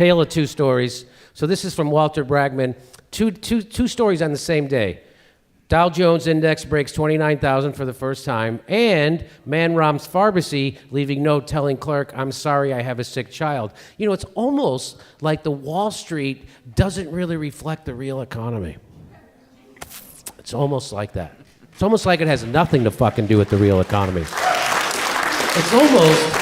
Tale of two stories. So this is from Walter Bragman. Two stories on the same day. Dow Jones Index breaks 29,000 for the first time, and man robs pharmacy, leaving note telling clerk, "I'm sorry, I have a sick child." You know, it's almost like the Wall Street doesn't really reflect the real economy. It's almost like that. It's almost like it has nothing to fucking do with the real economy. It's almost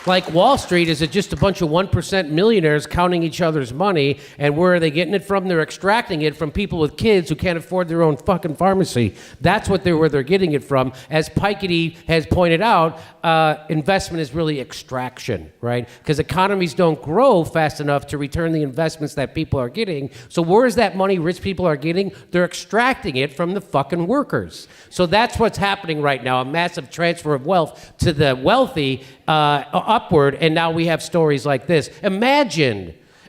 like Wall Street is just a bunch of 1% millionaires counting each other's money, and where are they getting it from? They're extracting it from people with kids who can't afford their own fucking pharmacy. That's where they're getting it from. As Piketty has pointed out, investment is really extraction, right? Because economies don't grow fast enough to return the investments that people are getting. So where is that money rich people are getting? They're extracting it from the fucking workers. So that's what's happening right now, a massive transfer of wealth to the wealthy, upward, and now we have stories like this.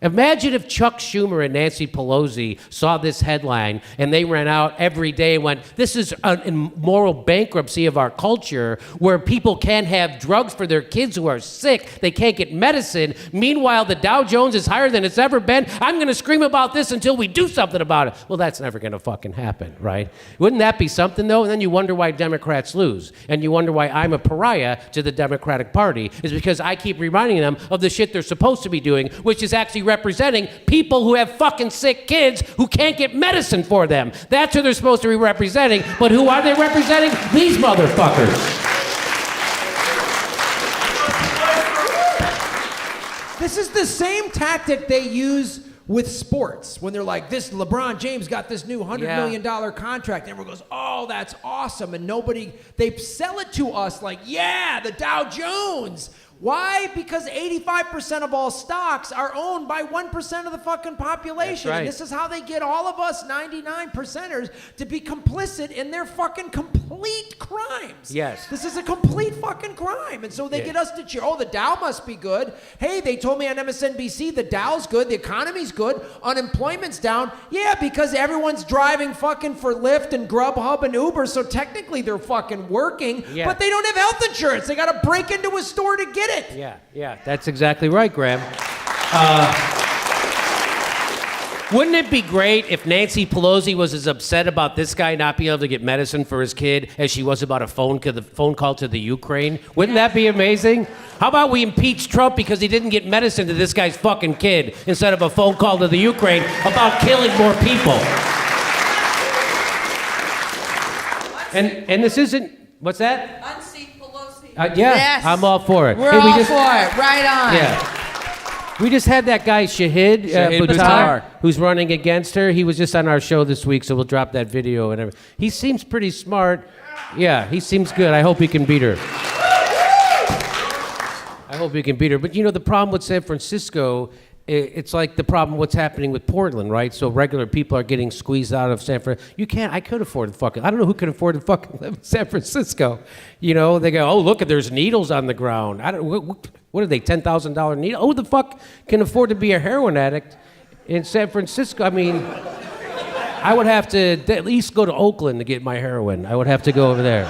Imagine if Chuck Schumer and Nancy Pelosi saw this headline and they ran out every day and went, "This is a moral bankruptcy of our culture where people can't have drugs for their kids who are sick. They can't get medicine. Meanwhile, the Dow Jones is higher than it's ever been. I'm going to scream about this until we do something about it." Well, that's never going to fucking happen, right? Wouldn't that be something, though? And then you wonder why Democrats lose. And you wonder why I'm a pariah to the Democratic Party, is because I keep reminding them of the shit they're supposed to be doing, which is actually representing people who have fucking sick kids who can't get medicine for them. That's who they're supposed to be representing, but who are they representing? These motherfuckers. This is the same tactic they use with sports when they're like, "This LeBron James got this new $100 million contract," and everyone goes, "Oh, that's awesome," and they sell it to us like, "Yeah, the Dow Jones." Why? Because 85% of all stocks are owned by 1% of the fucking population. Right. And this is how they get all of us 99%ers to be complicit in their fucking complete crimes. Yes. This is a complete fucking crime. And so they get us to cheer. Oh, the Dow must be good. Hey, they told me on MSNBC the Dow's good, the economy's good, unemployment's down. Yeah, because everyone's driving fucking for Lyft and Grubhub and Uber, so technically they're fucking working, but they don't have health insurance. They got to break into a store to get it. Yeah, that's exactly right, Graham. Wouldn't it be great if Nancy Pelosi was as upset about this guy not being able to get medicine for his kid as she was about a phone call to the Ukraine? Wouldn't that be amazing? How about we impeach Trump because he didn't get medicine to this guy's fucking kid instead of a phone call to the Ukraine about killing more people? And this isn't, what's that? Yes. I'm all for it. We're all for it. Right on. Yeah. We just had that guy, Shahid Buttar, who's running against her. He was just on our show this week, so we'll drop that video and everything. He seems pretty smart. Yeah, he seems good. I hope he can beat her. But, you know, the problem with San Francisco, it's like the problem what's happening with Portland, right? So regular people are getting squeezed out of San Francisco. I could afford to fucking, I don't know who can afford to fucking live in San Francisco. You know, they go, "Oh, look, there's needles on the ground." What are they, $10,000 needles? Who the fuck can afford to be a heroin addict in San Francisco? I mean, I would have to at least go to Oakland to get my heroin. I would have to go over there.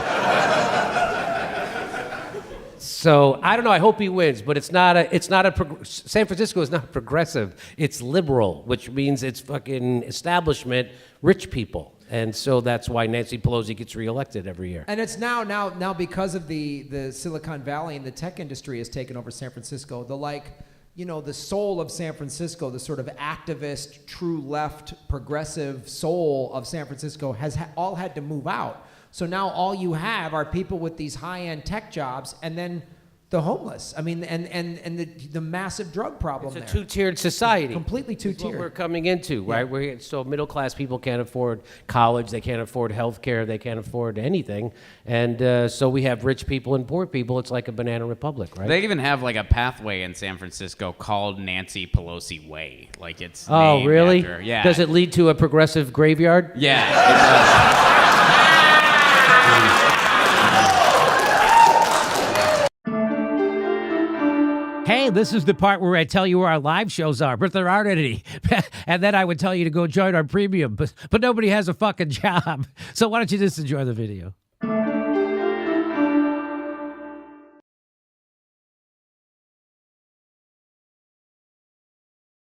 So I don't know. I hope he wins, but San Francisco is not progressive. It's liberal, which means it's fucking establishment, rich people, and so that's why Nancy Pelosi gets reelected every year. And it's now because of the Silicon Valley and the tech industry has taken over San Francisco. The soul of San Francisco, the sort of activist, true left, progressive soul of San Francisco has all had to move out. So now all you have are people with these high-end tech jobs, and then the homeless. I mean, and the massive drug problem. It's a two-tiered society. Completely two-tiered. That's what we're coming into, right? So middle-class people can't afford college, they can't afford health care, they can't afford anything, and so we have rich people and poor people. It's like a banana republic, right? They even have like a pathway in San Francisco called Nancy Pelosi Way. Like it's named really? After, yeah. Does it lead to a progressive graveyard? Yeah, it does. Hey, this is the part where I tell you where our live shows are, but there aren't any. And then I would tell you to go join our premium, but nobody has a fucking job. So why don't you just enjoy the video?